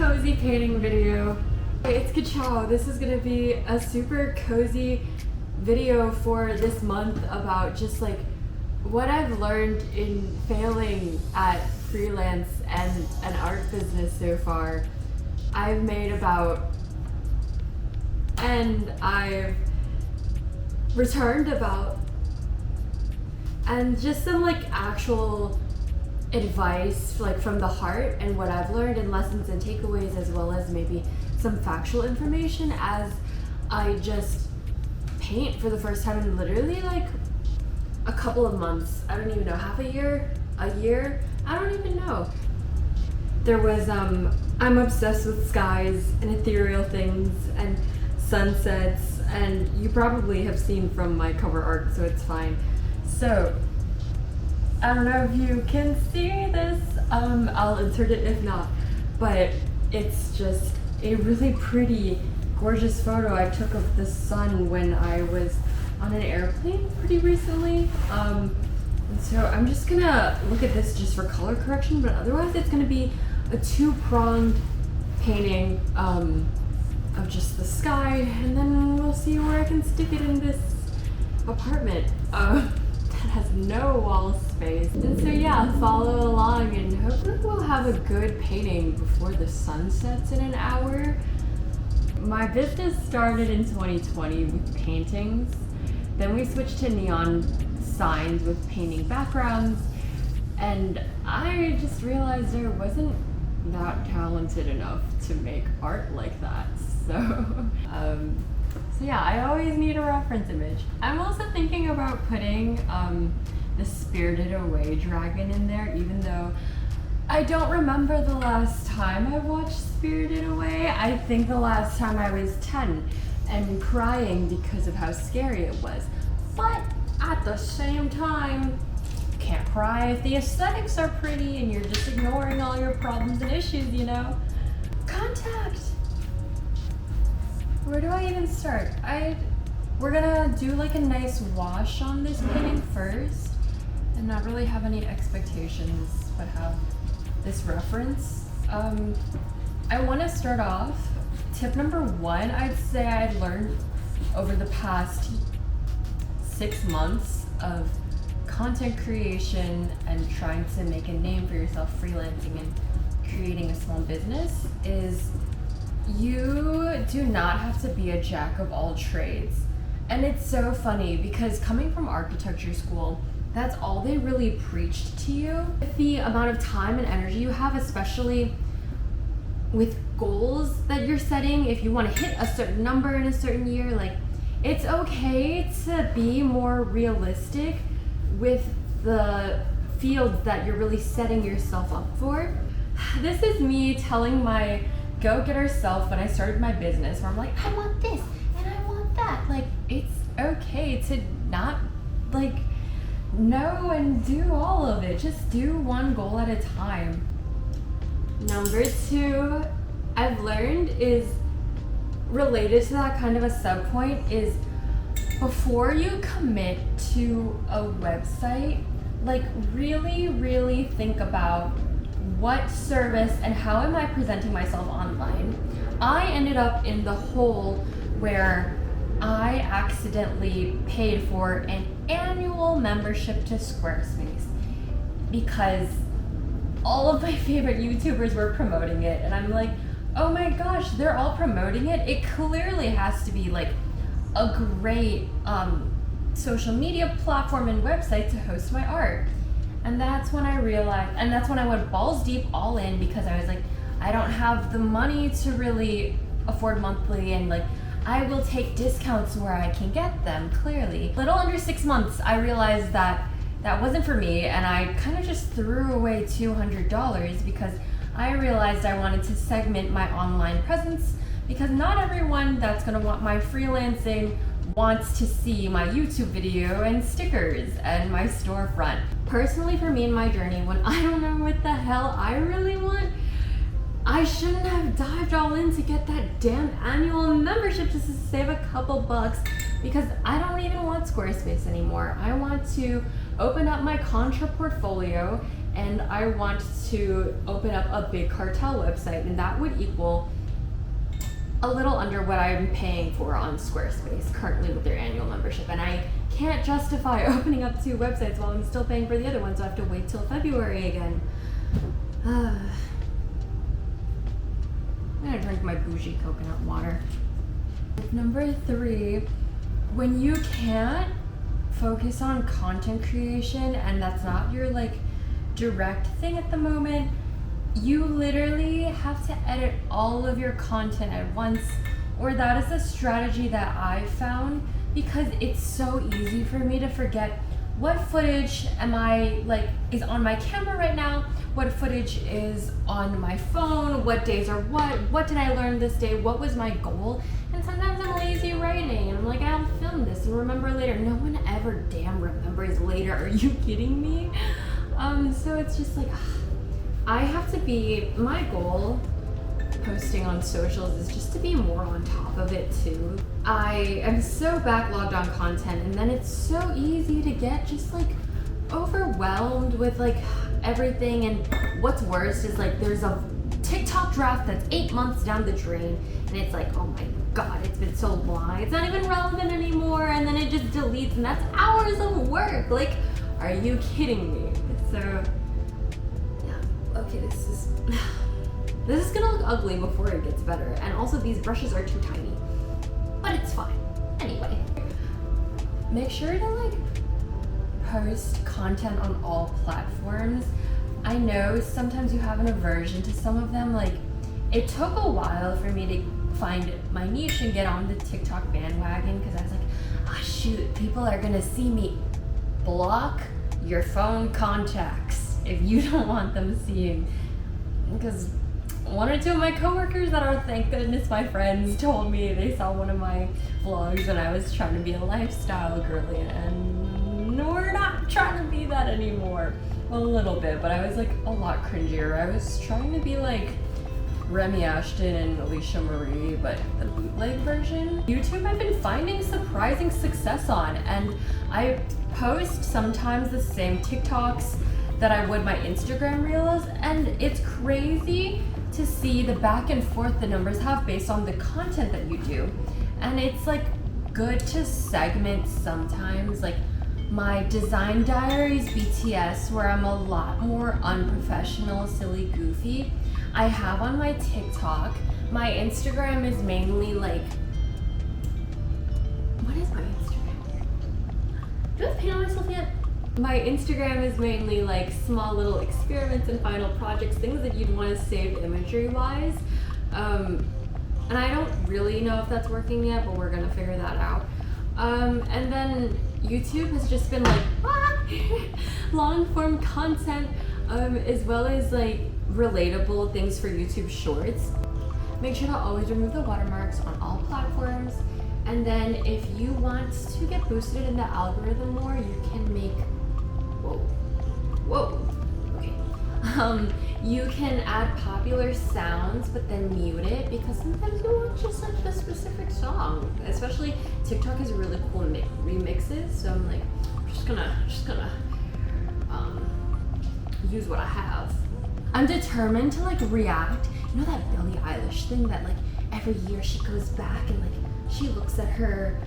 cozy painting video. It's Kachow. This is gonna be a super cozy video for this month about just like what I've learned in failing at freelance and an art business so far. I've made about, and I've returned about, and just some like actual advice like from the heart and what I've learned and lessons and takeaways, as well as maybe some factual information as I just paint for the first time in literally like a couple of months. I don't even know, half a year, I don't even know. There was I'm obsessed with skies and ethereal things and sunsets, and you probably have seen from my cover art, so it's fine. So I don't know if you can see this, I'll insert it if not, but it's just a really pretty, gorgeous photo I took of the sun when I was on an airplane pretty recently. And so I'm just gonna look at this just for color correction, but otherwise it's gonna be a two-pronged painting of just the sky, and then we'll see where I can stick it in this apartment. That has no wall space. And so yeah, follow along and hopefully we'll have a good painting before the sun sets in an hour. My business started in 2020 with paintings. Then we switched to neon signs with painting backgrounds. And I just realized I wasn't that talented enough to make art like that. So yeah, I always need a reference image. I'm also thinking about putting the Spirited Away dragon in there, even though I don't remember the last time I watched Spirited Away. I think the last time I was 10 and crying because of how scary it was. But at the same time, can't cry if the aesthetics are pretty and you're just ignoring all your problems and issues, you know? Contact! Where do I even start? We're gonna do like a nice wash on this painting first and not really have any expectations, but have this reference. I want to start off, tip number one, I'd say I'd learned over the past 6 months of content creation and trying to make a name for yourself freelancing and creating a small business is you do not have to be a jack of all trades. And it's so funny because coming from architecture school, that's all they really preached to you. The amount of time and energy you have, especially with goals that you're setting, if you want to hit a certain number in a certain year, like it's okay to be more realistic with the fields that you're really setting yourself up for. This is me telling my go-getter self when I started my business, where I'm like, I want this and I want that. Like, it's okay to not like know and do all of it. Just do one goal at a time. Number two, I've learned is related to that, kind of a sub point, is before you commit to a website, like really think about what service and how am I presenting myself online. I ended up in the hole where I accidentally paid for an annual membership to Squarespace because all of my favorite YouTubers were promoting it, and I'm like, oh my gosh, they're all promoting it. It clearly has to be like a great social media platform and website to host my art. And that's when I realized, and that's when I went balls deep all in, because I was like, I don't have the money to really afford monthly, and like, I will take discounts where I can get them, clearly. Little under 6 months, I realized that that wasn't for me, and I kind of just threw away $200 because I realized I wanted to segment my online presence, because not everyone that's gonna want my freelancing wants to see my YouTube video and stickers and my storefront. Personally, for me in my journey, when I don't know what the hell I really want, I shouldn't have dived all in to get that damn annual membership just to save a couple bucks, because I don't even want Squarespace anymore. I want to open up my Contra portfolio and I want to open up a big cartel website, and that would equal a little under what I'm paying for on Squarespace currently with their annual membership. And I can't justify opening up 2 websites while I'm still paying for the other one, so I have to wait till February again. I'm gonna drink my bougie coconut water. Number 3, when you can't focus on content creation and that's not your like direct thing at the moment, you literally have to edit all of your content at once, or that is a strategy that I found, because it's so easy for me to forget what footage is on my camera right now, what footage is on my phone, what days are what did I learn this day, what was my goal. And sometimes I'm lazy writing and I'm like, I'll film this and remember later. No one ever damn remembers later. Are you kidding me? So it's just like, I have to be, my goal posting on socials is just to be more on top of it too. I am so backlogged on content, and then it's so easy to get just like overwhelmed with like everything. And what's worse is like there's a TikTok draft that's 8 months down the drain, and it's like, oh my god, it's been so long, it's not even relevant anymore, and then it just deletes, and that's hours of work. Like, are you kidding me? So yeah, okay, this is gonna look ugly before it gets better, and also these brushes are too tiny, but it's fine. Anyway, make sure to like post content on all platforms. I know sometimes you have an aversion to some of them. Like, it took a while for me to find my niche and get on the TikTok bandwagon, because I was like, oh shoot, people are gonna see me. Block your phone contacts if you don't want them seeing. Because 1 or 2 of my coworkers that are, thank goodness, my friends, told me they saw one of my vlogs when I was trying to be a lifestyle girly, and we're not trying to be that anymore. A little bit, but I was like a lot cringier. I was trying to be like Remy Ashton and Alicia Marie, but the bootleg version. YouTube I've been finding surprising success on, and I post sometimes the same TikToks that I would my Instagram reels, and it's crazy to see the back and forth the numbers have based on the content that you do. And it's like good to segment sometimes, like my design diaries BTS, where I'm a lot more unprofessional, silly, goofy, I have on my TikTok. My Instagram is mainly like, what is my Instagram? Do I have paint on myself yet? My Instagram is mainly like small little experiments and final projects, things that you'd want to save imagery wise. And I don't really know if that's working yet, but we're gonna figure that out. And then YouTube has just been like long form content, as well as like relatable things for YouTube Shorts. Make sure to always remove the watermarks on all platforms. And then if you want to get boosted in the algorithm more, you can make, okay. You can add popular sounds, but then mute it, because sometimes you want just like a specific song. Especially TikTok has really cool remixes, so I'm like, I'm just gonna use what I have. I'm determined to like react. You know that Billie Eilish thing that like every year she goes back and like she looks at her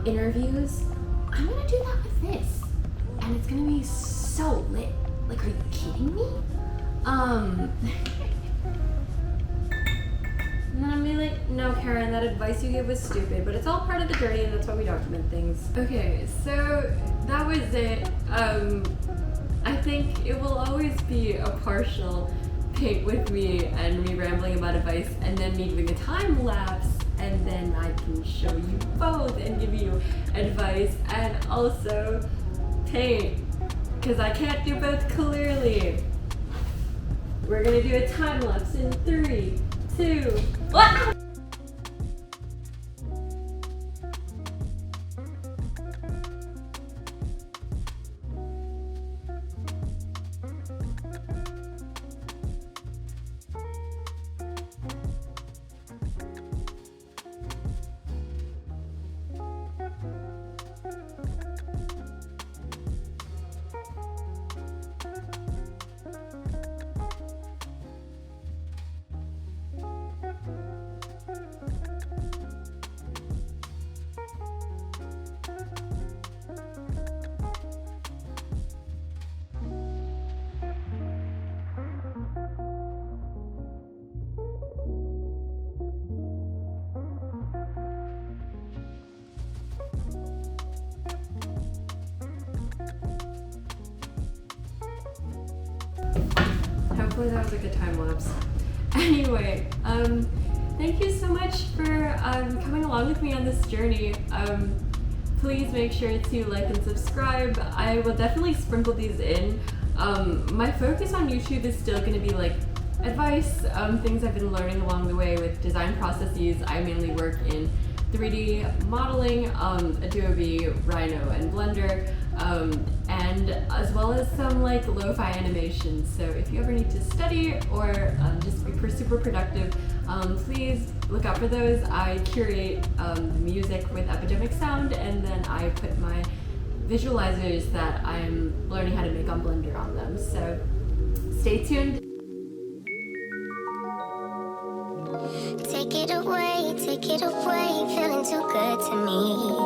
interviews? I'm gonna do that with this, and it's gonna be so lit. Like, are you kidding me? And then I'm be like, no, Karen, that advice you gave was stupid, but it's all part of the journey, and that's why we document things. Okay, so that was it. I think it will always be a partial paint with me and me rambling about advice, and then me doing a time lapse, and then I can show you both and give you advice and also paint, because I can't do both clearly. We're gonna do a time lapse in 3, 2, 1. Hopefully that was a good time lapse. Anyway, thank you so much for coming along with me on this journey. Please make sure to like and subscribe. I will definitely sprinkle these in. My focus on YouTube is still going to be like advice, things I've been learning along the way with design processes. I mainly work in 3D modeling, Adobe, Rhino, and Blender, and as well as some like lo-fi animations. So if you ever need to study or just be super productive, please look out for those. I curate music with Epidemic Sound, and then I put my visualizers that I'm learning how to make on Blender on them. So stay tuned. Take it away, feeling too good to me.